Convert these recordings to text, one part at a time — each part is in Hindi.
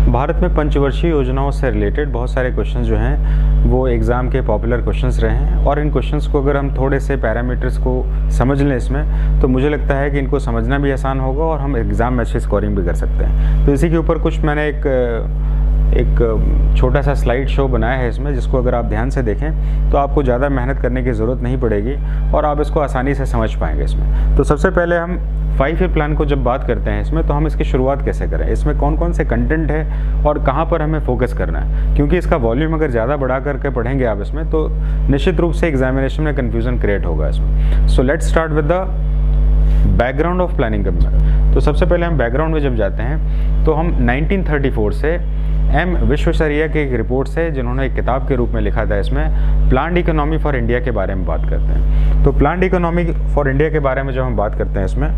भारत में पंचवर्षीय योजनाओं से रिलेटेड बहुत सारे क्वेश्चंस जो हैं वो एग्ज़ाम के पॉपुलर क्वेश्चंस रहे हैं, और इन क्वेश्चंस को अगर हम थोड़े से पैरामीटर्स को समझ लें इसमें, तो मुझे लगता है कि इनको समझना भी आसान होगा और हम एग्ज़ाम में अच्छी स्कोरिंग भी कर सकते हैं। तो इसी के ऊपर कुछ मैंने एक छोटा सा स्लाइड शो बनाया है इसमें, जिसको अगर आप ध्यान से देखें तो आपको ज़्यादा मेहनत करने की ज़रूरत नहीं पड़ेगी और आप इसको आसानी से समझ पाएंगे इसमें। तो सबसे पहले हम 5 ईयर प्लान को जब बात करते हैं इसमें, तो हम इसकी शुरुआत कैसे करें, इसमें कौन कौन से कंटेंट है और कहाँ पर हमें फोकस करना है, क्योंकि इसका वॉल्यूम अगर ज़्यादा बढ़ा करके पढ़ेंगे आप इसमें तो निश्चित रूप से एग्जामिनेशन में कन्फ्यूज़न क्रिएट होगा इसमें। So let's start with the background of planning commission. तो सबसे पहले हम बैकग्राउंड में जब जाते हैं तो हम 1934 से एम विश्वेश्वरैया की एक रिपोर्ट से, जिन्होंने एक किताब के रूप में लिखा था, इसमें प्लान्ड इकोनॉमी फॉर इंडिया के बारे में बात करते हैं। तो प्लान्ड इकोनॉमी फॉर इंडिया के बारे में जब हम बात करते हैं इसमें,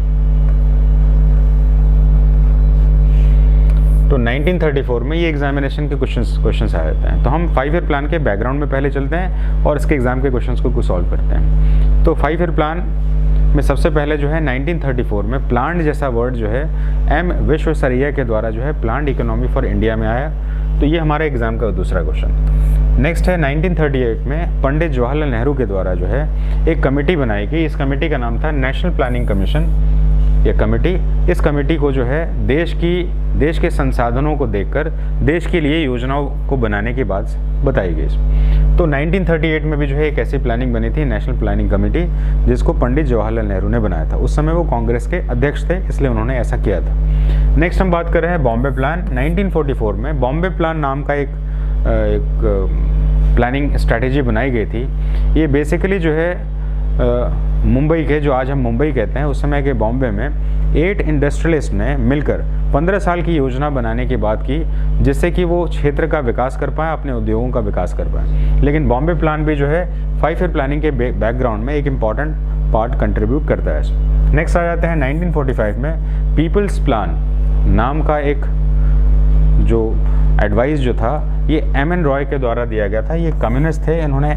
तो 1934 में ये एग्जामिनेशन के क्वेश्चंस आ जाते हैं। तो हम 5 ईयर प्लान के बैकग्राउंड में पहले चलते हैं और इसके एग्जाम के क्वेश्चंस को सॉल्व करते हैं। तो 5 ईयर प्लान में सबसे पहले जो है 1934 में प्लान्ड जैसा वर्ड जो है एम विश्वेश्वरैया के द्वारा जो है प्लान्ड इकोनॉमी फॉर इंडिया में आया। तो ये हमारे एग्जाम का दूसरा क्वेश्चन। नेक्स्ट है 1938 में पंडित जवाहरलाल नेहरू के द्वारा जो है एक कमेटी बनाई गई। इस कमेटी का नाम था नेशनल प्लानिंग कमीशन। ये कमेटी, इस कमेटी को जो है देश के संसाधनों को देखकर देश के लिए योजनाओं को बनाने की बात बताई गई। तो 1938 में भी जो है एक ऐसी प्लानिंग बनी थी, नेशनल प्लानिंग कमेटी, जिसको पंडित जवाहरलाल नेहरू ने बनाया था। उस समय वो कांग्रेस के अध्यक्ष थे, इसलिए उन्होंने ऐसा किया था। नेक्स्ट हम बात कर रहे हैं बॉम्बे प्लान। 1944 में बॉम्बे प्लान नाम का एक प्लानिंग स्ट्रैटेजी बनाई गई थी। ये बेसिकली जो है मुंबई के, जो आज हम मुंबई कहते हैं, उस समय के बॉम्बे में 8 इंडस्ट्रियलिस्ट ने मिलकर 15 साल की योजना बनाने की बात की, जिससे कि वो क्षेत्र का विकास कर पाए, अपने उद्योगों का विकास कर पाए। लेकिन बॉम्बे प्लान भी जो है 5 ईयर प्लानिंग के बैकग्राउंड में एक इम्पॉर्टेंट पार्ट कंट्रीब्यूट करता है। नेक्स्ट आ जाते हैं 1945 में पीपल्स प्लान नाम का एक जो एडवाइस जो था, ये एम.एन. रॉय के द्वारा दिया गया था। ये कम्युनिस्ट थे। इन्होंने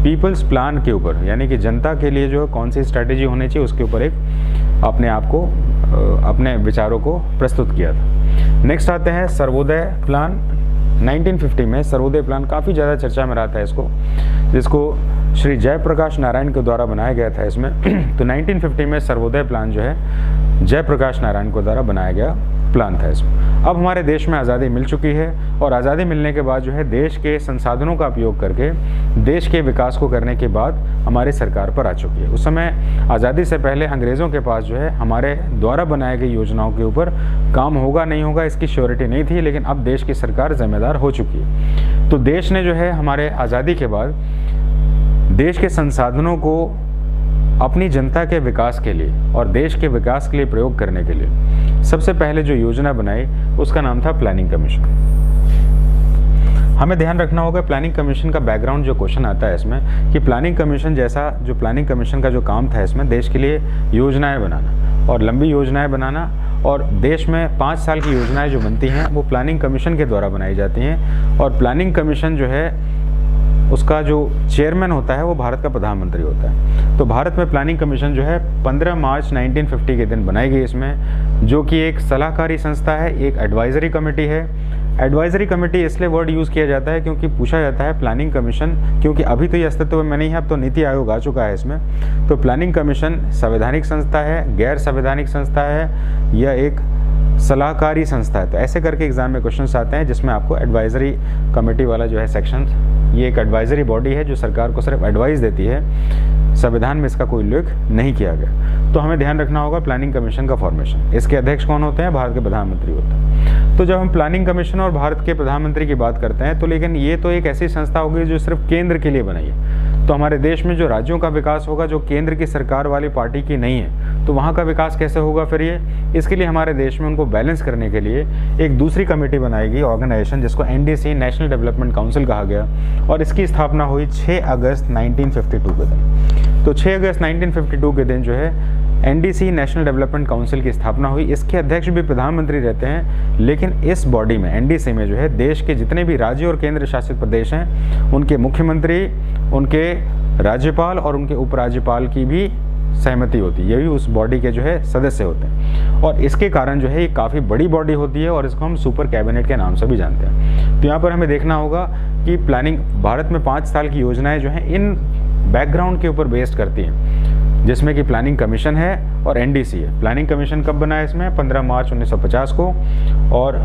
पीपल्स प्लान के ऊपर, यानी कि जनता के लिए जो कौन सी स्ट्रैटेजी होनी चाहिए, उसके ऊपर एक अपने आप को, अपने विचारों को प्रस्तुत किया था। नेक्स्ट आते हैं सर्वोदय प्लान। 1950 में सर्वोदय प्लान काफ़ी ज़्यादा चर्चा में रहा था इसको, जिसको श्री जयप्रकाश नारायण के द्वारा बनाया गया था इसमें। तो 1950 में सर्वोदय प्लान जो है जयप्रकाश नारायण के द्वारा बनाया गया प्लान था इसमें। अब हमारे देश में आज़ादी मिल चुकी है, और आज़ादी मिलने के बाद जो है देश के संसाधनों का उपयोग करके देश के विकास को करने के बाद हमारी सरकार पर आ चुकी है। उस समय आज़ादी से पहले अंग्रेज़ों के पास जो है हमारे द्वारा बनाई गई योजनाओं के ऊपर काम होगा नहीं होगा इसकी श्योरिटी नहीं थी, लेकिन अब देश की सरकार जिम्मेदार हो चुकी है। तो देश ने जो है हमारे आज़ादी के बाद देश के संसाधनों को अपनी जनता के विकास के लिए और देश के विकास के लिए प्रयोग करने के लिए सबसे पहले जो योजना बनाई, उसका नाम था प्लानिंग कमीशन। हमें ध्यान रखना होगा प्लानिंग कमीशन का बैकग्राउंड, जो क्वेश्चन आता है इसमें, कि प्लानिंग कमीशन जैसा, जो प्लानिंग कमीशन का जो काम था इसमें देश के लिए योजनाएं बनाना और लंबी योजनाएं बनाना, और देश में 5 साल की योजनाएं जो बनती हैं वो प्लानिंग कमीशन के द्वारा बनाई जाती हैं। और प्लानिंग कमीशन जो है उसका जो चेयरमैन होता है वो भारत का प्रधानमंत्री होता है। तो भारत में प्लानिंग कमीशन जो है 15 मार्च 1950 के दिन बनाई गई इसमें, जो कि एक सलाहकारी संस्था है, एक एडवाइजरी कमेटी है। एडवाइजरी कमेटी इसलिए वर्ड यूज़ किया जाता है क्योंकि पूछा जाता है प्लानिंग कमीशन, क्योंकि अभी तो ये अस्तित्व में नहीं है, अब तो नीति आयोग आ चुका है इसमें। तो प्लानिंग कमीशन संवैधानिक संस्था है, गैर संवैधानिक संस्था है, या एक सलाहकारी संस्था है। तो ऐसे करके एग्जाम में क्वेश्चंस आते हैं जिसमें आपको एडवाइजरी कमेटी वाला जो है सेक्शन, ये एक एडवाइजरी बॉडी है जो सरकार को सिर्फ एडवाइस देती है, संविधान में इसका कोई उल्लेख नहीं किया गया। तो हमें ध्यान रखना होगा प्लानिंग कमीशन का फॉर्मेशन। इसके अध्यक्ष कौन होते हैं? भारत के प्रधानमंत्री होते हैं। तो जब हम प्लानिंग कमीशन और भारत के प्रधानमंत्री की बात करते हैं, तो लेकिन ये तो एक ऐसी संस्था होगी जो सिर्फ केंद्र के लिए बनाई है। तो हमारे देश में जो राज्यों का विकास होगा, जो केंद्र की सरकार वाली पार्टी की नहीं है, तो वहाँ का विकास कैसे होगा फिर ये? इसके लिए हमारे देश में उनको बैलेंस करने के लिए एक दूसरी कमेटी बनाई गई, ऑर्गेनाइजेशन, जिसको NDC, नेशनल डेवलपमेंट काउंसिल कहा गया, और इसकी स्थापना हुई 6 अगस्त 1952 के दिन। तो 6 अगस्त 1952 के दिन जो है NDC, नेशनल डेवलपमेंट काउंसिल की स्थापना हुई। इसके अध्यक्ष भी प्रधानमंत्री रहते हैं, लेकिन इस बॉडी में, NDC में जो है देश के जितने भी राज्य और केंद्र शासित प्रदेश हैं, उनके मुख्यमंत्री, उनके राज्यपाल और उनके उपराज्यपाल की भी सहमति होती है, यही उस बॉडी के जो है सदस्य होते हैं। और इसके कारण जो है ये काफ़ी बड़ी बॉडी होती है और इसको हम सुपर कैबिनेट के नाम से भी जानते हैं। तो यहाँ पर हमें देखना होगा कि प्लानिंग भारत में 5 साल की योजनाएं जो हैं इन बैकग्राउंड के ऊपर बेस्ड करती हैं, जिसमें कि प्लानिंग कमीशन है और एनडीसी है। प्लानिंग कमीशन कब बना है इसमें? 15 मार्च 1950 को। और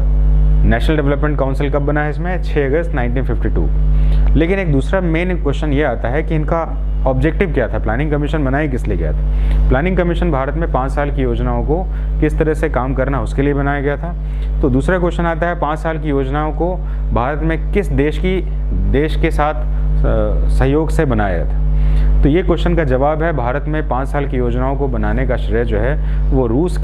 नेशनल डेवलपमेंट काउंसिल कब बना है इसमें? 6 अगस्त 1952। लेकिन एक दूसरा मेन क्वेश्चन ये आता है कि इनका ऑब्जेक्टिव क्या था, प्लानिंग कमीशन बनाई किस लिए गया था? प्लानिंग कमीशन भारत में 5 साल की योजनाओं को किस तरह से काम करना उसके लिए बनाया गया था। तो दूसरा क्वेश्चन आता है 5 साल की योजनाओं को भारत में किस देश के साथ सहयोग से बनाया था? तो ये क्वेश्चन का जवाब है भारत में 5 साल की योजनाओं को बनाने का श्रेय जो है वो रूस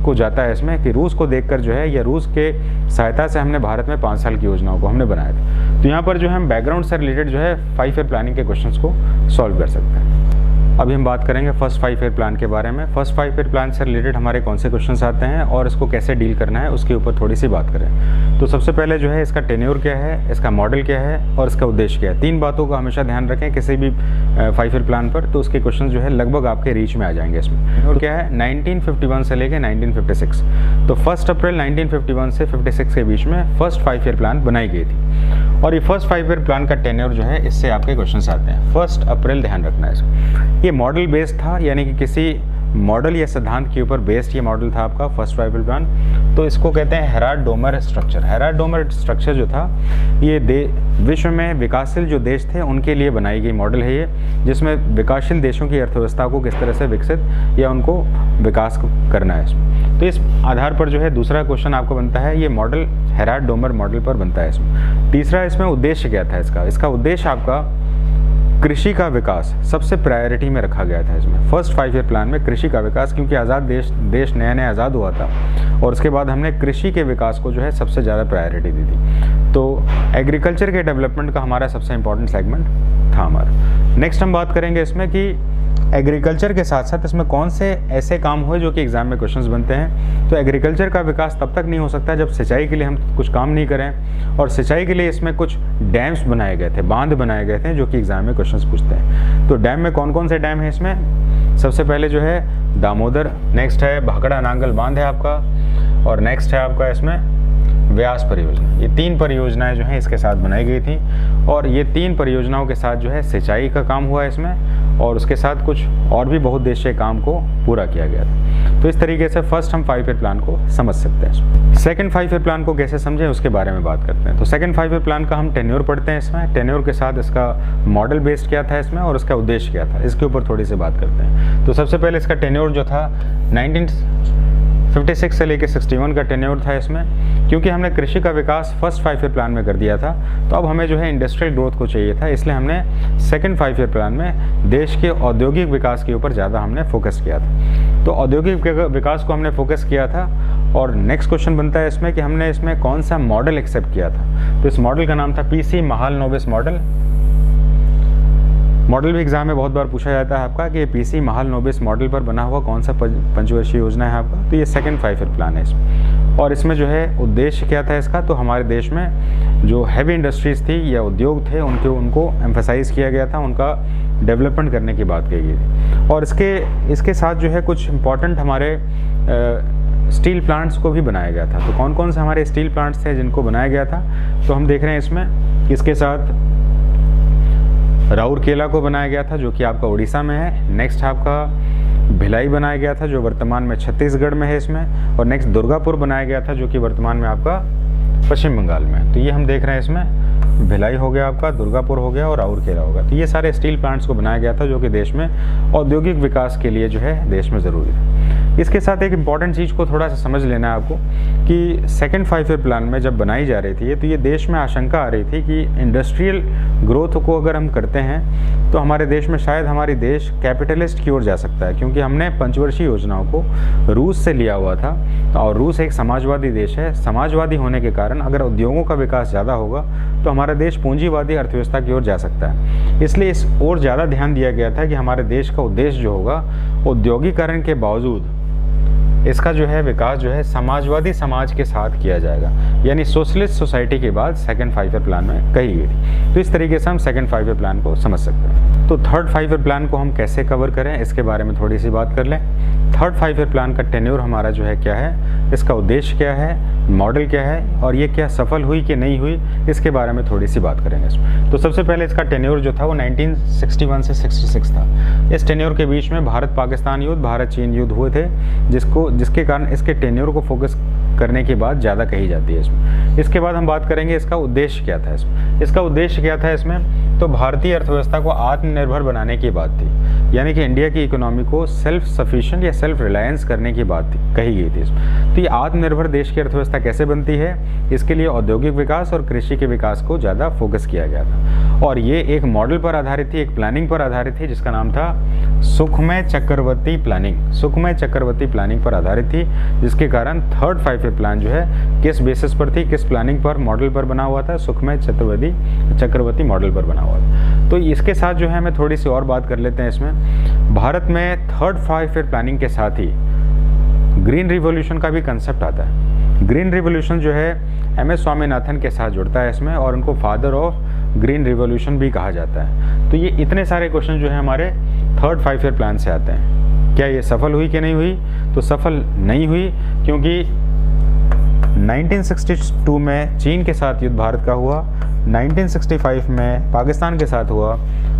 को जाता है इसमें, कि रूस को देखकर जो है या रूस के सहायता से हमने भारत में 5 साल की योजनाओं को हमने बनाया था। तो यहाँ पर जो है हम बैकग्राउंड से रिलेटेड जो है 5 ईयर प्लानिंग के क्वेश्चंस को सॉल्व कर सकते हैं। अभी हम बात करेंगे फर्स्ट 5 ईयर प्लान के बारे में। फर्स्ट 5 ईयर प्लान से रिलेटेड हमारे कौन से क्वेश्चंस आते हैं और इसको कैसे डील करना है उसके ऊपर थोड़ी सी बात करें। तो सबसे पहले जो है इसका टेन्योर क्या है, इसका मॉडल क्या है और इसका उद्देश्य क्या है। 3 बातों का हमेशा ध्यान रखें किसी भी 5 ईयर प्लान पर, तो उसके क्वेश्चन जो है लगभग आपके रीच में आ जाएंगे इसमें। और क्या है 1951 से लेकर 1956। तो 1 अप्रैल 1951 से 56 के बीच में फर्स्ट 5 ईयर प्लान बनाई गई थी। और ये फर्स्ट 5 ईयर प्लान का टेन्योर जो है इससे आपके क्वेश्चन आते हैं। 1 अप्रैल ध्यान रखना है इसमें। ये मॉडल बेस्ड था, यानी कि किसी मॉडल या सिद्धांत के ऊपर बेस्ड ये मॉडल था आपका फर्स्ट 5 ईयर प्लान। तो इसको कहते हैं हेराल्ड-डोमर स्ट्रक्चर। हेराल्ड-डोमर स्ट्रक्चर जो था ये विश्व में विकासशील जो देश थे उनके लिए बनाई गई मॉडल है ये, जिसमें विकासशील देशों की अर्थव्यवस्था को किस तरह से विकसित या उनको विकास करना है इसमें। तो इस आधार पर जो है दूसरा क्वेश्चन आपको बनता है, ये मॉडल हेराल्ड-डोमर मॉडल पर बनता है इसमें। तीसरा इसमें उद्देश्य क्या था इसका उद्देश्य आपका कृषि का विकास सबसे प्रायोरिटी में रखा गया था इसमें। फर्स्ट 5 ईयर प्लान में कृषि का विकास, क्योंकि आज़ाद देश नया नया आज़ाद हुआ था और उसके बाद हमने कृषि के विकास को जो है सबसे ज़्यादा प्रायोरिटी दी थी। तो एग्रीकल्चर के डेवलपमेंट का हमारा सबसे इंपॉर्टेंट सेगमेंट था हमारा। नेक्स्ट हम बात करेंगे इसमें कि एग्रीकल्चर के साथ साथ इसमें कौन से ऐसे काम हुए जो कि एग्जाम में क्वेश्चंस बनते हैं। तो एग्रीकल्चर का विकास तब तक नहीं हो सकता जब सिंचाई के लिए हम कुछ काम नहीं करें, और सिंचाई के लिए इसमें कुछ डैम्स बनाए गए थे, बांध बनाए गए थे जो कि एग्जाम में क्वेश्चंस पूछते हैं। तो डैम में कौन कौन से डैम है इसमें? सबसे पहले जो है दामोदर, नेक्स्ट है भाखड़ा नांगल बांध है आपका, और नेक्स्ट है आपका इसमें व्यास परियोजना। ये 3 परियोजनाएं जो हैं इसके साथ बनाई गई थी, और ये 3 परियोजनाओं के साथ जो है सिंचाई का काम हुआ इसमें, और उसके साथ कुछ और भी बहुउद्देशीय काम को पूरा किया गया था। तो इस तरीके से फर्स्ट हम 5 ईयर प्लान को समझ सकते हैं। सेकंड 5 ईयर प्लान को कैसे समझें उसके बारे में बात करते हैं। तो सेकंड 5 ईयर प्लान का हम टेन्योर पढ़ते हैं इसमें। टेन्योर के साथ इसका मॉडल बेस्ड क्या था इसमें और इसका उद्देश्य क्या था, इसके ऊपर थोड़ी सी बात करते हैं। तो सबसे पहले इसका टेन्योर जो था 1956 से लेकर 61 का टेन्योर था इसमें। क्योंकि हमने कृषि का विकास फर्स्ट 5 ईयर प्लान में कर दिया था, तो अब हमें जो है इंडस्ट्रियल ग्रोथ को चाहिए था, इसलिए हमने सेकंड 5 ईयर प्लान में देश के औद्योगिक विकास के ऊपर ज़्यादा हमने फोकस किया था। तो औद्योगिक विकास को हमने फोकस किया था। और नेक्स्ट क्वेश्चन बनता है इसमें कि हमने इसमें कौन सा मॉडल एक्सेप्ट किया था। तो इस मॉडल का नाम था पीसी महालनोबिस मॉडल। मॉडल भी एग्जाम में बहुत बार पूछा जाता है आपका कि पीसी महालनोबिस मॉडल पर बना हुआ कौन सा पंचवर्षीय योजना है आपका। तो ये सेकंड 5 ईयर प्लान है इसमें। और इसमें जो है उद्देश्य क्या था इसका, तो हमारे देश में जो हैवी इंडस्ट्रीज़ थी या उद्योग थे उनको एम्फसाइज़ किया गया था, उनका डेवलपमेंट करने की बात कही गई थी। और इसके साथ जो है कुछ इम्पॉर्टेंट हमारे स्टील प्लांट्स को भी बनाया गया था। तो कौन कौन से हमारे स्टील प्लांट्स थे जिनको बनाया गया था, तो हम देख रहे हैं इसमें इसके साथ राउरकेला को बनाया गया था जो कि आपका उड़ीसा में है। नेक्स्ट आपका भिलाई बनाया गया था जो वर्तमान में छत्तीसगढ़ में है इसमें। और नेक्स्ट दुर्गापुर बनाया गया था जो कि वर्तमान में आपका पश्चिम बंगाल में है। तो ये हम देख रहे हैं इसमें भिलाई हो गया आपका, दुर्गापुर हो गया और राउरकेला हो गया। तो ये सारे स्टील प्लांट्स को बनाया गया था जो कि देश में औद्योगिक विकास के लिए जो है देश में ज़रूरी है। इसके साथ एक इम्पॉर्टेंट चीज़ को थोड़ा सा समझ लेना है आपको कि सेकंड 5 ईयर प्लान में जब बनाई जा रही थी तो ये देश में आशंका आ रही थी कि इंडस्ट्रियल ग्रोथ को अगर हम करते हैं तो हमारे देश में शायद हमारी देश कैपिटलिस्ट की ओर जा सकता है, क्योंकि हमने पंचवर्षीय योजनाओं को रूस से लिया हुआ था और रूस एक समाजवादी देश है। समाजवादी होने के कारण अगर उद्योगों का विकास ज़्यादा होगा तो हमारा देश पूंजीवादी अर्थव्यवस्था की ओर जा सकता है। इसलिए इस ओर ज़्यादा ध्यान दिया गया था कि हमारे देश का उद्देश्य जो होगा औद्योगिकरण के बावजूद इसका जो है विकास जो है समाजवादी समाज के साथ किया जाएगा, यानी सोशलिस्ट सोसाइटी के बाद सेकंड 5 ईयर प्लान में कही गई थी। तो इस तरीके से हम सेकंड 5 ईयर प्लान को समझ सकते हैं। तो थर्ड 5 ईयर प्लान को हम कैसे कवर करें, इसके बारे में थोड़ी सी बात कर लें। थर्ड 5 ईयर प्लान का टेन्योर हमारा जो है क्या है, इसका उद्देश्य क्या है, मॉडल क्या है, और ये क्या सफल हुई कि नहीं हुई, इसके बारे में थोड़ी सी बात करेंगे इसमें। तो सबसे पहले इसका टेन्योर जो था वो 1961 से 66 था। इस टेन्योर के बीच में भारत पाकिस्तान युद्ध, भारत चीन युद्ध हुए थे, जिसके कारण इसके टेन्योर को फोकस करने की बात ज़्यादा कही जाती है इसमें। इसके बाद हम बात करेंगे इसका उद्देश्य क्या था इसमें। इसका उद्देश्य क्या था इसमें, तो भारतीय अर्थव्यवस्था को आत्मनिर्भर बनाने की बात थी, यानी कि इंडिया की इकोनॉमी को सेल्फ सफिशिएंट या सेल्फ रिलायंस करने की बात कही गई थी इसमें। तो ये आत्मनिर्भर देश की अर्थव्यवस्था कैसे बनती है, इसके लिए औद्योगिक विकास और कृषि के विकास को ज़्यादा फोकस किया गया था। और ये एक मॉडल पर आधारित थी, एक प्लानिंग पर आधारित थी, जिसका नाम था सुखमय चक्रवर्ती प्लानिंग। सुखमय चक्रवर्ती प्लानिंग पर आधारित थी, जिसके कारण थर्ड 5 ईयर प्लान जो है किस बेसिस पर थी, किस प्लानिंग पर, मॉडल पर बना हुआ था, सुखमय चक्रवर्ती मॉडल पर बना हुआ था। तो इसके साथ जो है हमें थोड़ी सी और बात कर लेते हैं इसमें। भारत में थर्ड 5 ईयर प्लानिंग के साथ ही ग्रीन रिवॉल्यूशन का भी कंसेप्ट आता है। ग्रीन रिवॉल्यूशन जो है MS स्वामीनाथन के साथ जुड़ता है इसमें, और उनको फादर ऑफ ग्रीन रिवॉल्यूशन भी कहा जाता है। तो ये इतने सारे क्वेश्चन जो है हमारे थर्ड 5 ईयर प्लान से आते हैं। क्या ये सफल हुई कि नहीं हुई, तो सफल नहीं हुई, क्योंकि 1962 में चीन के साथ युद्ध भारत का हुआ, 1965 में पाकिस्तान के साथ हुआ,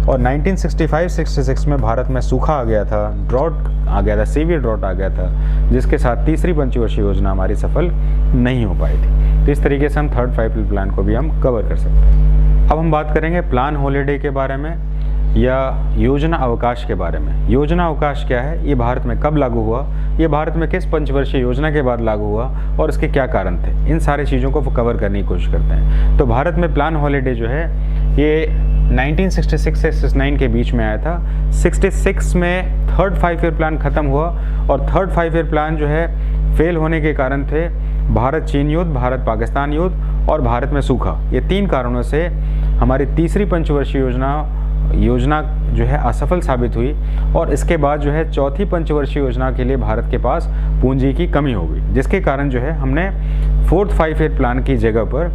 और 1965-66 में भारत में सूखा आ गया था, ड्रॉट आ गया था, सीवियर ड्रॉट आ गया था, जिसके साथ तीसरी पंचवर्षीय योजना हमारी सफल नहीं हो पाई थी। तो इस तरीके से हम थर्ड 5 ईयर प्लान को भी हम कवर कर सकते हैं। अब हम बात करेंगे प्लान हॉलीडे के बारे में या योजना अवकाश के बारे में। योजना अवकाश क्या है, ये भारत में कब लागू हुआ, ये भारत में किस पंचवर्षीय योजना के बाद लागू हुआ, और इसके क्या कारण थे, इन सारी चीज़ों को कवर करने की कोशिश करते हैं। तो भारत में प्लान हॉलीडे जो है ये 1966 से 69 के बीच में आया था। 66 में थर्ड 5 ईयर प्लान खत्म हुआ, और थर्ड 5 ईयर प्लान जो है फेल होने के कारण थे भारत चीन युद्ध, भारत पाकिस्तान युद्ध और भारत में सूखा। ये 3 कारणों से हमारी तीसरी पंचवर्षीय योजना जो है असफल साबित हुई, और इसके बाद जो है चौथी पंचवर्षीय योजना के लिए भारत के पास पूंजी की कमी हो गई, जिसके कारण जो है हमने फोर्थ 5 ईयर प्लान की जगह पर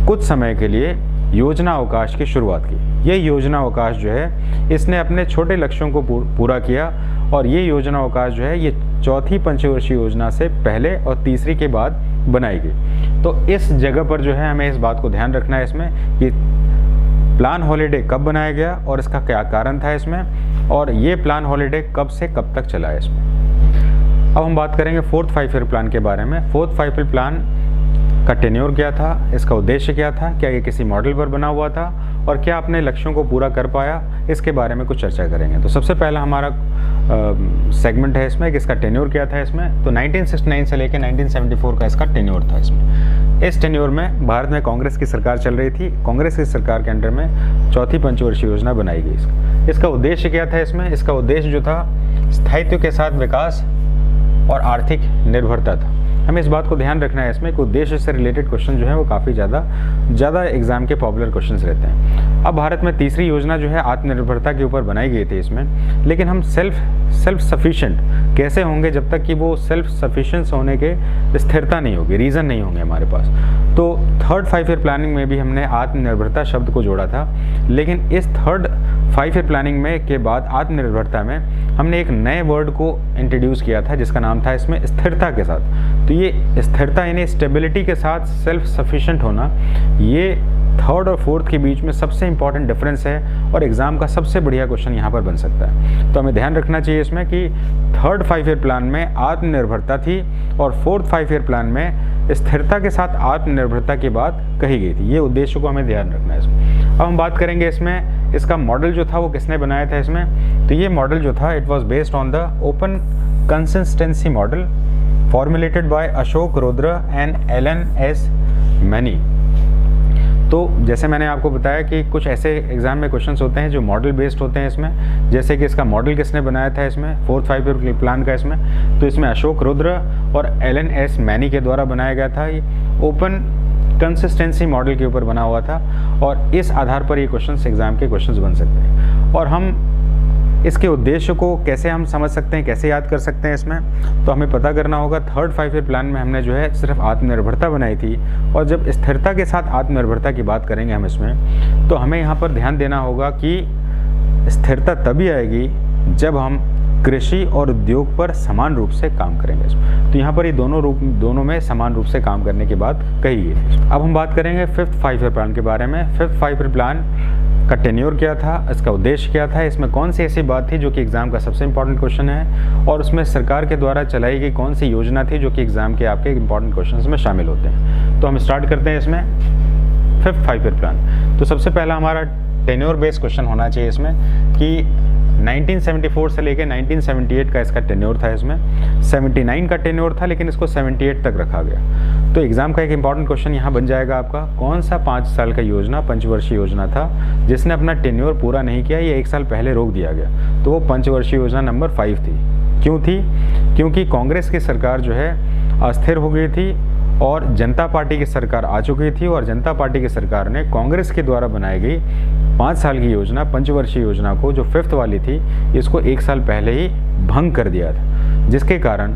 कुछ समय के लिए योजना अवकाश की शुरुआत की। ये योजना अवकाश जो है इसने अपने छोटे लक्ष्यों को पूरा किया, और ये योजना अवकाश जो है ये चौथी पंचवर्षीय योजना से पहले और तीसरी के बाद बनाई गई। तो इस जगह पर जो है हमें इस बात को ध्यान रखना है इसमें कि प्लान हॉलीडे कब बनाया गया और इसका क्या कारण था इसमें, और ये प्लान हॉलीडे कब से कब तक चला है इसमें। अब हम बात करेंगे फोर्थ 5 ईयर प्लान के बारे में। फोर्थ 5 ईयर प्लान का टेन्योर क्या था, इसका उद्देश्य क्या था, क्या ये किसी मॉडल पर बना हुआ था, और क्या अपने लक्ष्यों को पूरा कर पाया, इसके बारे में कुछ चर्चा करेंगे। तो सबसे पहला हमारा सेगमेंट है इसमें कि इसका टेन्योर क्या था इसमें। तो 1969 से लेकर 1974 का इसका टेन्योर था इसमें। इस टेन्योर में भारत में कांग्रेस की सरकार चल रही थी। कांग्रेस की सरकार के अंडर में चौथी पंचवर्षीय योजना बनाई गई। इसका उद्देश्य क्या था इसमें, इसका उद्देश्य जो था स्थायित्व के साथ विकास और आर्थिक निर्भरता था। हमें इस बात को ध्यान रखना है इसमें कि उद्देश्य से रिलेटेड क्वेश्चन जो है वो काफ़ी ज़्यादा एग्जाम के पॉपुलर क्वेश्चंस रहते हैं। अब भारत में तीसरी योजना जो है आत्मनिर्भरता के ऊपर बनाई गई थी इसमें, लेकिन हम सेल्फ सफिशिएंट कैसे होंगे जब तक कि वो सेल्फ सफिशिएंस होने के स्थिरता नहीं होगी, रीज़न नहीं होंगे हमारे पास। तो थर्ड 5 ईयर प्लानिंग में भी हमने आत्मनिर्भरता शब्द को जोड़ा था, लेकिन इस थर्ड 5 ईयर प्लानिंग में के बाद आत्मनिर्भरता में हमने एक नए वर्ड को इंट्रोड्यूस किया था जिसका नाम था इसमें स्थिरता के साथ। तो ये स्थिरता यानी स्टेबिलिटी के साथ सेल्फ सफिशिएंट होना, ये थर्ड और फोर्थ के बीच में सबसे इंपॉर्टेंट डिफरेंस है, और एग्जाम का सबसे बढ़िया क्वेश्चन यहाँ पर बन सकता है। तो हमें ध्यान रखना चाहिए इसमें कि थर्ड 5 ईयर प्लान में आत्मनिर्भरता थी, और फोर्थ 5 ईयर प्लान में स्थिरता के साथ आत्मनिर्भरता की बात कही गई थी। ये उद्देश्य को हमें ध्यान रखना है इसमें। अब हम बात करेंगे इसमें इसका मॉडल जो था वो किसने बनाया था इसमें। तो ये मॉडल जो था it was based on the open consistency model formulated by Ashok Rudra and LNS many. तो जैसे मैंने आपको बताया कि कुछ ऐसे एग्जाम में क्वेश्चंस होते हैं जो मॉडल बेस्ड होते हैं इसमें, जैसे कि इसका मॉडल किसने बनाया था इसमें फोर्थ 5 ईयर प्लान का इसमें। तो इसमें अशोक रुद्र और LNS मैनी के द्वारा बनाया गया था। ये ओपन कंसिस्टेंसी मॉडल के ऊपर बना हुआ था, और इस आधार पर ये क्वेश्चंस एग्जाम के क्वेश्चंस बन सकते हैं। और हम इसके उद्देश्य को कैसे हम समझ सकते हैं, कैसे याद कर सकते हैं इसमें, तो हमें पता करना होगा थर्ड 5 ईयर प्लान में हमने जो है सिर्फ आत्मनिर्भरता बनाई थी, और जब स्थिरता के साथ आत्मनिर्भरता की बात करेंगे हम इसमें, तो हमें यहाँ पर ध्यान देना होगा कि स्थिरता तभी आएगी जब हम कृषि और उद्योग पर समान रूप से काम करेंगे। तो यहाँ पर ये दोनों में समान रूप से काम करने की बात कही गई थी। अब हम बात करेंगे फिफ्थ 5 ईयर प्लान के बारे में। फिफ्थ 5 ईयर प्लान का टेन्योर क्या था, इसका उद्देश्य क्या था, इसमें कौन सी ऐसी बात थी जो कि एग्जाम का सबसे इंपॉर्टेंट क्वेश्चन है, और उसमें सरकार के द्वारा चलाई गई कौन सी योजना थी जो कि एग्जाम के आपके इंपॉर्टेंट क्वेश्चन में शामिल होते हैं। तो हम स्टार्ट करते हैं इसमें फिफ्थ 5 ईयर प्लान। तो सबसे पहला हमारा टेन्योर बेस्ड क्वेश्चन होना चाहिए इसमें कि 1974 से लेके 1978 का इसका टेन्योर था। इसमें 79 का टेन्योर था, लेकिन इसको 78 तक रखा गया। तो एग्जाम का एक इंपॉर्टेंट क्वेश्चन यहाँ बन जाएगा आपका, कौन सा 5 साल का योजना, पंचवर्षीय योजना था जिसने अपना टेन्योर पूरा नहीं किया या 1 साल पहले रोक दिया गया। तो वो पंचवर्षीय योजना नंबर 5 थी। क्यों थी? क्योंकि कांग्रेस की सरकार जो है अस्थिर हो गई थी और जनता पार्टी की सरकार आ चुकी थी, और जनता पार्टी की सरकार ने कांग्रेस के द्वारा बनाई गई 5 साल की योजना, पंचवर्षीय योजना को, जो फिफ्थ वाली थी, इसको 1 साल पहले ही भंग कर दिया था, जिसके कारण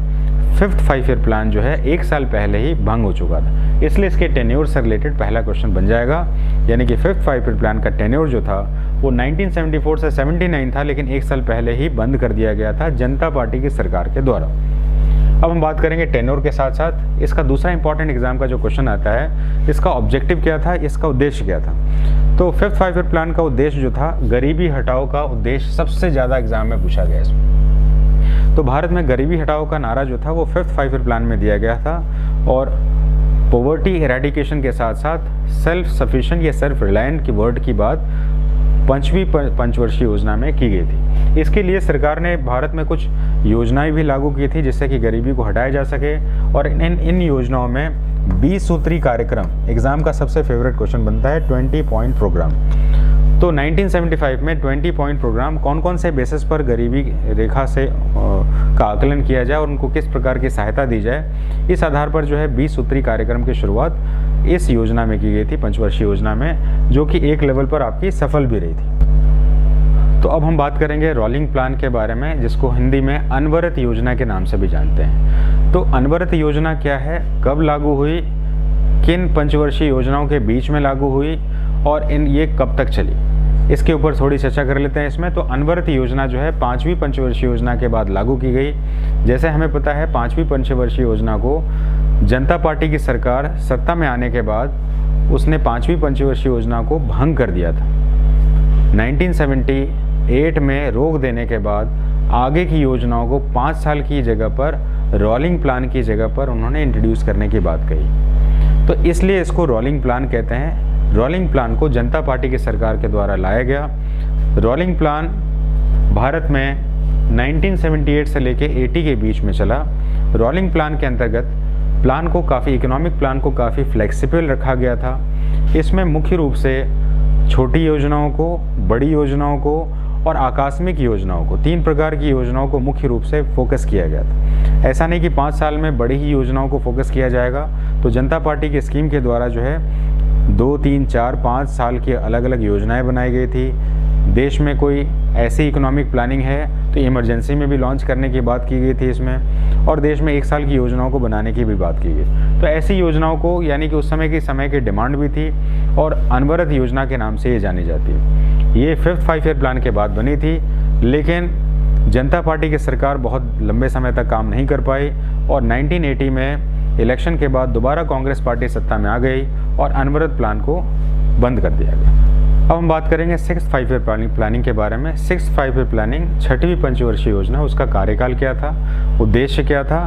फिफ्थ 5 ईयर प्लान जो है 1 साल पहले ही भंग हो चुका था। इसलिए इसके टेन्योर से रिलेटेड पहला क्वेश्चन बन जाएगा, यानी कि फिफ्थ 5 ईयर प्लान का टेन्योर जो था वो 1974 से 79 था, लेकिन 1 साल पहले ही बंद कर दिया गया था जनता पार्टी की सरकार के द्वारा। अब हम बात करेंगे टेन्योर के साथ साथ इसका दूसरा इंपॉर्टेंट एग्जाम का जो क्वेश्चन आता है, इसका ऑब्जेक्टिव क्या था, इसका उद्देश्य क्या था। तो फिफ्थ 5 ईयर प्लान का उद्देश्य जो था, गरीबी हटाओ का उद्देश्य सबसे ज़्यादा एग्जाम में पूछा गया इसमें। तो भारत में गरीबी हटाओ का नारा जो था वो फिफ्थ 5 ईयर प्लान में दिया गया था, और पॉवर्टी इरेडिकेशन के साथ साथ सेल्फ सफिशिएंट या सेल्फ रिलायंट की वर्ड की बात पांचवी पंचवर्षीय योजना में की गई थी। इसके लिए सरकार ने भारत में कुछ योजनाएं भी लागू की थी जिससे कि गरीबी को हटाया जा सके, और इन योजनाओं में 20 सूत्री कार्यक्रम, एग्जाम का सबसे फेवरेट क्वेश्चन बनता है 20 पॉइंट प्रोग्राम। तो 1975 में 20 पॉइंट प्रोग्राम कौन कौन से बेसिस पर गरीबी रेखा से का आकलन किया जाए और उनको किस प्रकार की सहायता दी जाए, इस आधार पर जो है 20 सूत्री कार्यक्रम की शुरुआत इस योजना में की गई थी, पंचवर्षीय योजना में, जो कि एक लेवल पर आपकी सफल भी रही थी। तो अब हम बात करेंगे रोलिंग प्लान के बारे में, जिसको हिंदी में अनवरत योजना के नाम से भी जानते हैं। तो अनवरत योजना क्या है, कब लागू हुई, किन पंचवर्षीय योजनाओं के बीच में लागू हुई, और ये कब तक चली, इसके ऊपर थोड़ी चर्चा कर लेते हैं इसमें। तो अनवरत योजना जो है 5वीं पंचवर्षीय योजना के बाद लागू की गई। जैसे हमें पता है 5वीं पंचवर्षीय योजना को जनता पार्टी की सरकार सत्ता में आने के बाद उसने 5वीं पंचवर्षीय योजना को भंग कर दिया था। 1978 में रोक देने के बाद आगे की योजनाओं को 5 साल की जगह पर रोलिंग प्लान की जगह पर उन्होंने इंट्रोड्यूस करने की बात कही। तो इसलिए इसको रोलिंग प्लान कहते हैं। रोलिंग प्लान को जनता पार्टी की सरकार के द्वारा लाया गया। रोलिंग प्लान भारत में 1978 से लेके 80 के बीच में चला। रोलिंग प्लान के अंतर्गत प्लान को काफ़ी, इकोनॉमिक प्लान को काफ़ी फ्लेक्सिबल रखा गया था। इसमें मुख्य रूप से छोटी योजनाओं को, बड़ी योजनाओं को और आकस्मिक योजनाओं को, 3 प्रकार की योजनाओं को मुख्य रूप से फोकस किया गया था। ऐसा नहीं कि 5 साल में बड़ी ही योजनाओं को फोकस किया जाएगा। तो जनता पार्टी की स्कीम के द्वारा जो है 2, 3, 4, 5 साल की अलग अलग योजनाएं बनाई गई थी। देश में कोई ऐसी इकोनॉमिक प्लानिंग है तो इमरजेंसी में भी लॉन्च करने की बात की गई थी इसमें, और देश में 1 साल की योजनाओं को बनाने की भी बात की गई। तो ऐसी योजनाओं को, यानी कि उस समय की डिमांड भी थी, और अनवरत योजना के नाम से ये जानी जाती है। ये फिफ्थ 5 ईयर प्लान के बाद बनी थी, लेकिन जनता पार्टी की सरकार बहुत लंबे समय तक काम नहीं कर पाई, और 1980 में इलेक्शन के बाद दोबारा कांग्रेस पार्टी सत्ता में आ गई और अनवरत प्लान को बंद कर दिया गया। अब हम बात करेंगे 6th 5 ईयर प्लानिंग के बारे में। 6th 5 ईयर प्लानिंग 6वीं पंचवर्षीय योजना, उसका कार्यकाल क्या था, उद्देश्य क्या था,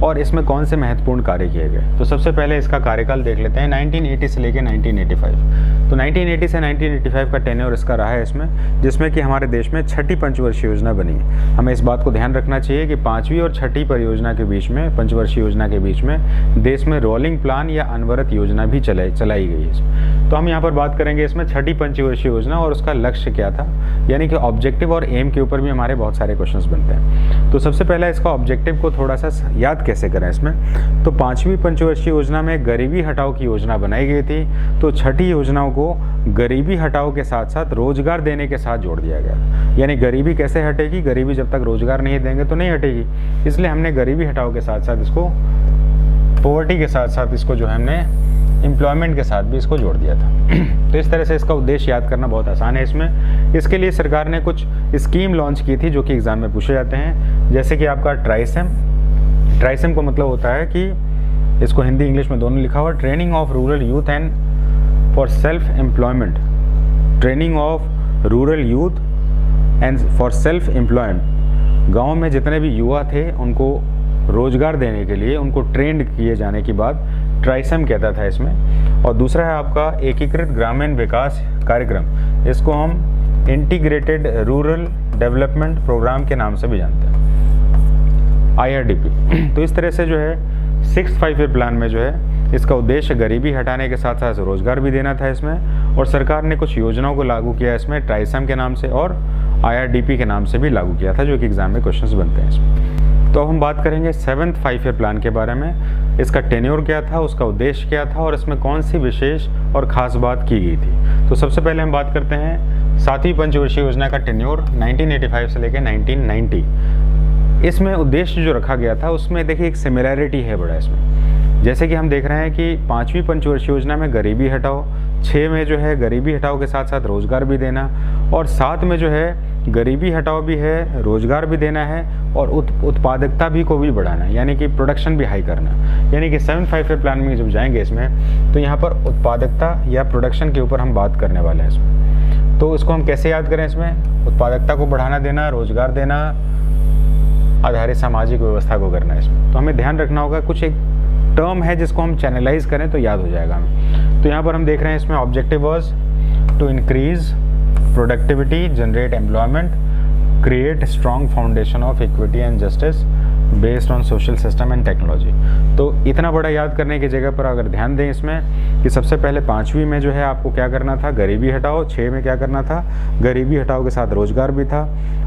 और इसमें कौन से महत्वपूर्ण कार्य किए गए। तो सबसे पहले इसका कार्यकाल देख लेते हैं 1980 से लेकर 1985। तो 1980 से 1985 का टेन्योर इसका रहा है इसमें, जिसमें कि हमारे देश में 6ठी पंचवर्षीय योजना बनी है। हमें इस बात को ध्यान रखना चाहिए कि 5वीं और 6ठी परियोजना के बीच में, पंचवर्षीय योजना के बीच में देश में रोलिंग प्लान या अनवरत योजना भी चलाई गई है। तो हम यहाँ पर बात करेंगे इसमें 6ठी पंचवर्षीय पंचवर्षीय योजना और उसका लक्ष्य क्या था, यानी कि ऑब्जेक्टिव और एम के ऊपर भी हमारे बहुत सारे क्वेश्चंस बनते हैं। तो सबसे पहला इसका ऑब्जेक्टिव को थोड़ा सा याद कैसे करें इसमें, तो 5वीं पंचवर्षीय योजना में गरीबी हटाओ की योजना बनाई गई थी। तो छठी योजनाओं को गरीबी हटाओ के साथ साथ रोजगार देने के साथ जोड़ दिया गया। यानी गरीबी कैसे हटेगी, गरीबी जब तक रोजगार नहीं देंगे तो नहीं हटेगी, इसलिए हमने गरीबी हटाओ के साथ साथ इसको पॉवर्टी के साथ साथ इसको जो है हमने एम्प्लॉयमेंट के साथ भी इसको जोड़ दिया था। तो इस तरह से इसका उद्देश्य याद करना बहुत आसान है इसमें। इसके लिए सरकार ने कुछ स्कीम लॉन्च की थी जो कि एग्जाम में पूछे जाते हैं, जैसे कि आपका ट्राइसेम। ट्राइसेम का मतलब होता है कि इसको हिंदी इंग्लिश में दोनों लिखा हुआ, training of rural youth and for self employment. Training of rural youth and for self employment. गाँव में जितने भी युवा थे उनको रोजगार देने के लिए उनको ट्रेंड किए जाने के बाद ट्राइसेम कहता था इसमें। और दूसरा है आपका एकीकृत ग्रामीण विकास कार्यक्रम, इसको हम इंटीग्रेटेड रूरल डेवलपमेंट प्रोग्राम के नाम से भी जानते हैं, IRDP। तो इस तरह से जो है 6th 5-year प्लान में जो है इसका उद्देश्य गरीबी हटाने के साथ साथ रोजगार भी देना था इसमें। और सरकार ने कुछ योजनाओं को लागू किया इसमें, ट्राइसेम के नाम से और IRDP के नाम से भी लागू किया था, जो कि एग्जाम में क्वेश्चंस बनते हैं इसमें। तो अब हम बात करेंगे 7th 5-year प्लान के बारे में। इसका टेन्योर क्या था, उसका उद्देश्य क्या था और इसमें कौन सी विशेष और ख़ास बात की गई थी। तो सबसे पहले हम बात करते हैं 7वीं पंचवर्षीय योजना का टेन्योर 1985 से लेकर 1990। इसमें उद्देश्य जो रखा गया था उसमें देखिए एक सिमिलैरिटी है बड़ा इसमें। जैसे कि हम देख रहे हैं कि 5वीं पंचवर्षीय योजना में गरीबी हटाओ, 6 में जो है गरीबी हटाओ के साथ साथ रोजगार भी देना, और 7 में जो है गरीबी हटाओ भी है, रोजगार भी देना है और उत्पादकता भी को भी बढ़ाना है, यानी कि प्रोडक्शन भी हाई करना। यानी कि 7th 5-year प्लान में जब जाएंगे इसमें तो यहाँ पर उत्पादकता या प्रोडक्शन के ऊपर हम बात करने वाले हैं इसमें। तो इसको हम कैसे याद करें, इसमें उत्पादकता को बढ़ाना देना, रोजगार देना, आधारित सामाजिक व्यवस्था को करना इसमें। तो हमें ध्यान रखना होगा, कुछ एक टर्म है जिसको हम चैनलाइज करें तो याद हो जाएगा हमें। तो यहाँ पर हम देख रहे हैं इसमें objective was to increase productivity, generate employment, create strong foundation of equity and justice based on social system and technology. तो इतना बड़ा याद करने की जगह पर अगर ध्यान दें इसमें कि सबसे पहले 5वीं में जो है आपको क्या करना था, गरीबी हटाओ, 6 में क्या करना था, गरीबी हटाओ के साथ रोजगार भी था,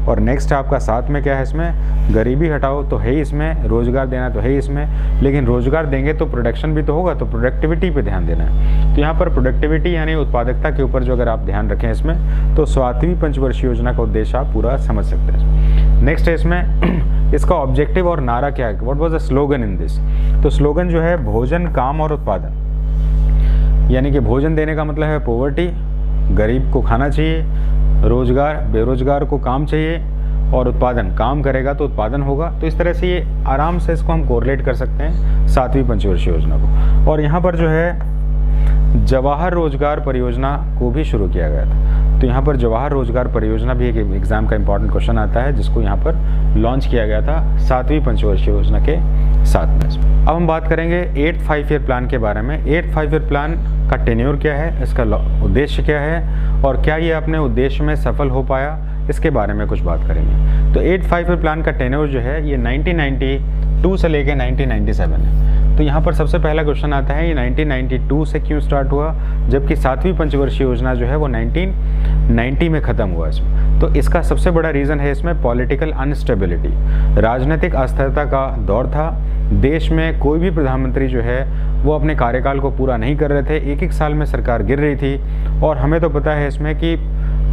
और नेक्स्ट आपका 7 में क्या है, इसमें गरीबी हटाओ तो है ही, इसमें रोजगार देना तो है ही इसमें, लेकिन रोजगार देंगे तो प्रोडक्शन भी तो होगा, तो प्रोडक्टिविटी पे ध्यान देना है। तो यहाँ पर प्रोडक्टिविटी यानी उत्पादकता के ऊपर जो अगर आप ध्यान रखें इसमें तो 7वीं पंचवर्षीय योजना का उद्देश्य आप पूरा समझ सकते हैं। नेक्स्ट है इसमें इसका ऑब्जेक्टिव और नारा क्या है, what was the slogan in this. तो स्लोगन जो है भोजन, काम और उत्पादन, यानी कि भोजन देने का मतलब है पॉवर्टी, गरीब को खाना चाहिए, रोजगार, बेरोजगार को काम चाहिए, और उत्पादन, काम करेगा तो उत्पादन होगा। तो इस तरह से ये आराम से इसको हम कोरिलेट कर सकते हैं 7वीं पंचवर्षीय योजना को। और यहाँ पर जो है जवाहर रोजगार परियोजना को भी शुरू किया गया था। तो यहाँ पर जवाहर रोजगार परियोजना भी एक एग्जाम का इंपॉर्टेंट क्वेश्चन आता है, जिसको यहाँ पर लॉन्च किया गया था 7वीं पंचवर्षीय योजना के साथ में। अब हम बात करेंगे 8th 5-year प्लान के बारे में। 8th 5-year प्लान का टेन्योर क्या है, इसका उद्देश्य क्या है और क्या ये अपने उद्देश्य में सफल हो पाया, इसके बारे में कुछ बात करेंगे। तो 8th 5-year प्लान का टेन्योर जो है ये 1992 से लेकर 1997 है। तो यहाँ पर सबसे पहला क्वेश्चन आता है ये 1992 से क्यों स्टार्ट हुआ, जबकि 7वीं पंचवर्षीय योजना जो है वो 1990 में ख़त्म हुआ इसमें। तो इसका सबसे बड़ा रीज़न है इसमें पॉलिटिकल अनस्टेबिलिटी, राजनीतिक अस्थिरता का दौर था। देश में कोई भी प्रधानमंत्री जो है वो अपने कार्यकाल को पूरा नहीं कर रहे थे, एक साल में सरकार गिर रही थी। और हमें तो पता है इसमें कि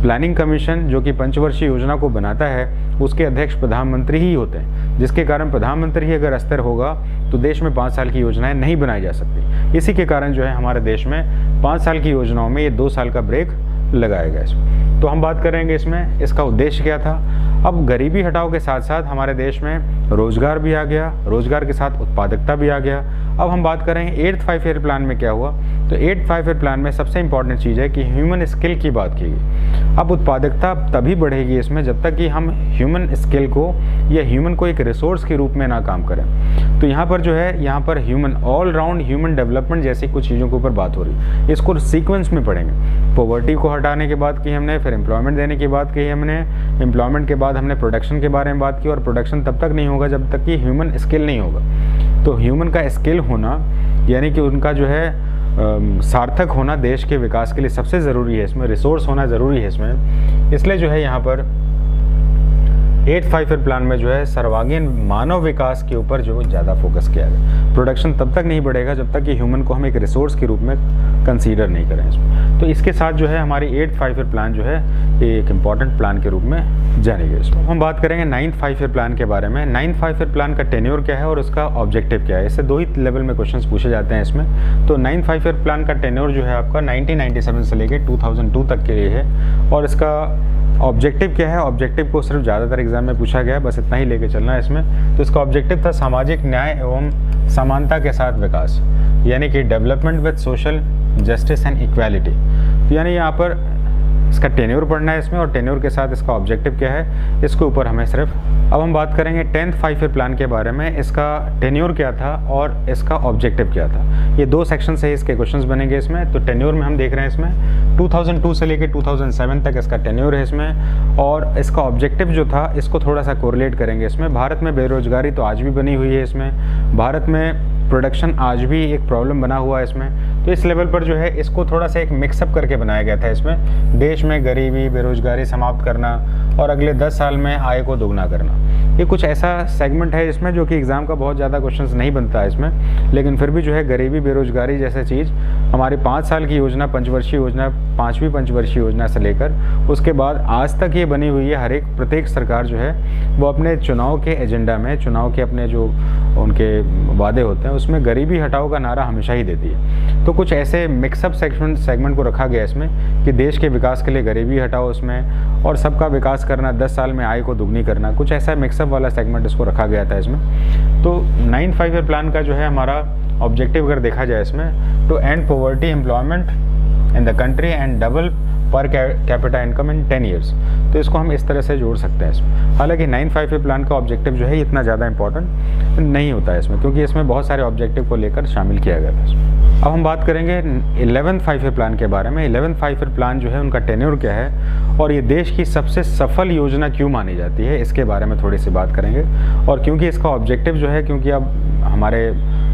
प्लानिंग कमीशन जो कि पंचवर्षीय योजना को बनाता है उसके अध्यक्ष प्रधानमंत्री ही होते हैं, जिसके कारण प्रधानमंत्री ही अगर अस्थिर होगा तो देश में 5 साल की योजनाएं नहीं बनाई जा सकती। इसी के कारण जो है हमारे देश में 5 साल की योजनाओं में ये 2 साल का ब्रेक लगाया गया इसमें। तो हम बात करेंगे इसमें इसका उद्देश्य क्या था। अब गरीबी हटाओ के साथ साथ हमारे देश में रोजगार भी आ गया, रोजगार के साथ उत्पादकता भी आ गया। अब हम बात करेंगे 8th 5-year प्लान में क्या हुआ। तो 8th 5-year प्लान में सबसे इंपॉर्टेंट चीज़ है कि ह्यूमन स्किल की बात की गई। अब उत्पादकता तभी बढ़ेगी इसमें जब तक कि हम ह्यूमन स्किल को या ह्यूमन को एक रिसोर्स के रूप में ना काम करें। तो यहाँ पर जो है यहाँ पर human all round human development जैसी कुछ चीज़ों के ऊपर बात हो रही है। इसको सीक्वेंस में पढ़ेंगे। पॉवर्टी को हटाने की बात की हमने, फिर एम्प्लॉयमेंट देने की बात की हमने, एम्प्लॉयमेंट के बाद हमने प्रोडक्शन के बारे में बात की, और प्रोडक्शन तब तक नहीं होगा जब तक कि ह्यूमन स्किल नहीं होगा। तो ह्यूमन का स्किल होना यानी कि उनका जो है सार्थक होना देश के विकास के लिए सबसे ज़रूरी है, इसमें रिसोर्स होना ज़रूरी है इसमें। इसलिए जो है यहाँ पर 8th 5 प्लान में जो है सर्वांगीण मानव विकास के ऊपर जो ज़्यादा फोकस किया गया। प्रोडक्शन तब तक नहीं बढ़ेगा जब तक कि ह्यूमन को हम एक रिसोर्स के रूप में कंसीडर नहीं करें इसमें। तो इसके साथ जो है हमारी 8th 5 प्लान जो है ये एक इम्पॉर्टेंट प्लान के रूप में जानी गई। इसमें हम बात करेंगे 9th 5 प्लान के बारे में। 9th 5 प्लान का टेन्योर क्या है और उसका ऑब्जेक्टिव क्या है, इससे 2 ही लेवल में क्वेश्चन पूछे जाते हैं इसमें। तो 9th 5 प्लान का टेन्योर जो है आपका 1997 से लेकर 2002 तक के लिए है और इसका ऑब्जेक्टिव क्या है, ऑब्जेक्टिव को सिर्फ ज़्यादातर एग्जाम में पूछा गया है, बस इतना ही लेके चलना है इसमें। तो इसका ऑब्जेक्टिव था सामाजिक न्याय एवं समानता के साथ विकास, यानी कि development with social justice and equality. तो यानी यहाँ पर इसका टेन्योर पढ़ना है इसमें और टेन्योर के साथ इसका ऑब्जेक्टिव क्या है, इसके ऊपर हमें सिर्फ। अब हम बात करेंगे 10th 5 प्लान के बारे में। इसका टेन्योर क्या था और इसका ऑब्जेक्टिव क्या था। ये 2 सेक्शन से इसके क्वेश्चंस बनेंगे इसमें। तो टेन्योर में हम देख रहे हैं इसमें 2002 से लेकर 2007 तक इसका टेन्योर है इसमें। और इसका ऑब्जेक्टिव जो था इसको थोड़ा सा कोरिलेट करेंगे इसमें। भारत में बेरोजगारी तो आज भी बनी हुई है इसमें, भारत में प्रोडक्शन आज भी एक प्रॉब्लम बना हुआ है इसमें। तो इस लेवल पर जो है इसको थोड़ा सा एक मिक्सअप करके बनाया गया था इसमें। देश में गरीबी बेरोजगारी समाप्त करना और अगले 10 साल में आय को दोगुना करना, ये कुछ ऐसा सेगमेंट है इसमें जो कि एग्ज़ाम का बहुत ज़्यादा क्वेश्चंस नहीं बनता है इसमें। लेकिन फिर भी जो है गरीबी बेरोजगारी जैसे चीज़ हमारी 5 साल की योजना, पंचवर्षीय योजना, 5वीं पंचवर्षीय योजना से लेकर उसके बाद आज तक ये बनी हुई है। प्रत्येक सरकार जो है वो अपने चुनाव के एजेंडा में, चुनाव के अपने जो उनके वादे होते हैं उसमें गरीबी हटाओ का नारा हमेशा ही देती है। तो कुछ ऐसे मिक्सअप सेगमेंट को रखा गया इसमें कि देश के विकास के लिए गरीबी हटाओ उसमें और सबका विकास करना, 10 साल में आय को दुगनी करना, कुछ ऐसा मिक्सअप वाला सेगमेंट इसको रखा गया था इसमें। तो 9th 5 प्लान का जो है हमारा ऑब्जेक्टिव अगर देखा जाए इसमें तो and poverty employment in the country and double per capita income in 10 years. तो इसको हम इस तरह से जोड़ सकते हैं इसमें। हालांकि 9th 5 प्लान का ऑब्जेक्टिव जो है इतना ज़्यादा इंपॉर्टेंट नहीं होता है इसमें, क्योंकि इसमें बहुत सारे ऑब्जेक्टिव को लेकर शामिल किया गया था इसमें। अब हम बात करेंगे 11th 5 प्लान के बारे में। 11th 5 प्लान जो है उनका टेन्योर क्या है और ये देश की सबसे सफल योजना क्यों मानी जाती है, इसके बारे में थोड़ी सी बात करेंगे। और क्योंकि इसका ऑब्जेक्टिव जो है, क्योंकि अब हमारे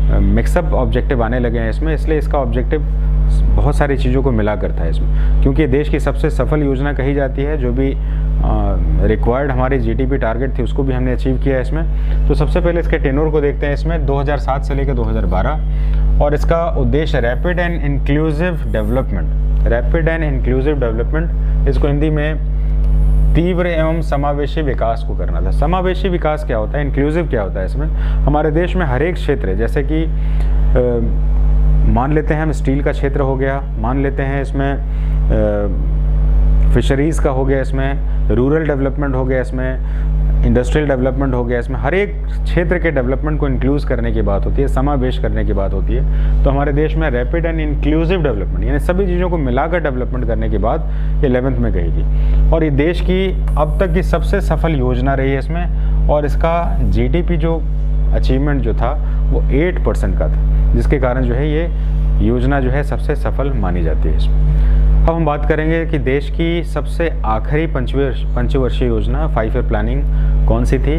मिक्सअप ऑब्जेक्टिव आने लगे हैं इसमें, इसलिए इसका ऑब्जेक्टिव बहुत सारी चीज़ों को मिला करता है इसमें। क्योंकि देश की सबसे सफल योजना कही जाती है, जो भी रिक्वायर्ड हमारी जीडीपी टारगेट थी उसको भी हमने अचीव किया है इसमें। तो सबसे पहले इसके टेन्योर को देखते हैं इसमें 2007 से लेकर 2012। और इसका उद्देश्य rapid and inclusive development, rapid and inclusive development, इसको हिंदी में तीव्र एवं समावेशी विकास को करना था। समावेशी विकास क्या होता है, इंक्लूसिव क्या होता है इसमें। हमारे देश में हर एक क्षेत्र, जैसे कि मान लेते हैं हम स्टील का क्षेत्र हो गया, मान लेते हैं इसमें फिशरीज़ का हो गया, इसमें रूरल डेवलपमेंट हो गया, इसमें इंडस्ट्रियल डेवलपमेंट हो गया, इसमें हर एक क्षेत्र के डेवलपमेंट को इंक्लूज करने की बात होती है, समावेश करने की बात होती है। तो हमारे देश में रैपिड एंड इंक्लूसिव डेवलपमेंट, यानी सभी चीज़ों को मिलाकर डेवलपमेंट करने की बात 11th में कही थी। और ये देश की अब तक की सबसे सफल योजना रही है इसमें। और इसका जीडीपी जो अचीवमेंट जो था वो 8% का था, जिसके कारण जो है ये योजना जो है सबसे सफल मानी जाती है इसमें। अब हम बात करेंगे कि देश की सबसे आखिरी पंचवर्षीय योजना 5 ईयर प्लानिंग कौन सी थी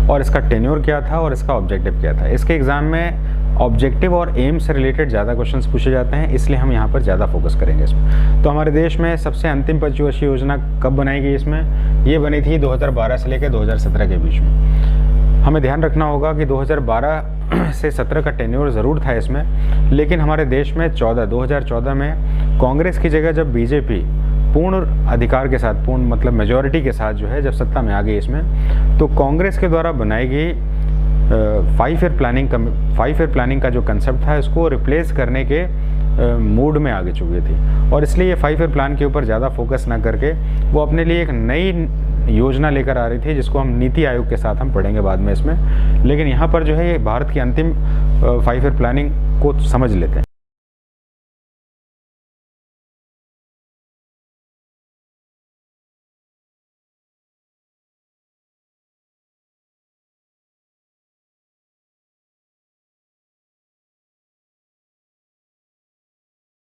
और इसका टेन्योर क्या था और इसका ऑब्जेक्टिव क्या था। इसके एग्ज़ाम में ऑब्जेक्टिव और एम से रिलेटेड ज़्यादा क्वेश्चंस पूछे जाते हैं, इसलिए हम यहाँ पर ज़्यादा फोकस करेंगे इसमें। तो हमारे देश में सबसे अंतिम पंचवर्षीय योजना कब बनाई गई इसमें, ये बनी थी 2012 से लेकर 2017 के बीच में। हमें ध्यान रखना होगा कि 2012 से 17 का टेन्योर ज़रूर था इसमें, लेकिन हमारे देश में 2014 में कांग्रेस की जगह जब बीजेपी पूर्ण अधिकार के साथ, पूर्ण मतलब मेजॉरिटी के साथ जो है जब सत्ता में आ गई इसमें, तो कांग्रेस के द्वारा बनाई गई 5 ईयर प्लानिंग का जो कंसेप्ट था इसको रिप्लेस करने के मूड में आगे चुकी थी। और इसलिए ये 5 ईयर प्लान के ऊपर ज़्यादा फोकस ना करके वो अपने लिए एक नई योजना लेकर आ रही थी, जिसको हम नीति आयोग के साथ हम पढ़ेंगे बाद में इसमें। लेकिन यहाँ पर जो है ये भारत की अंतिम 5 ईयर प्लानिंग को समझ लेते हैं।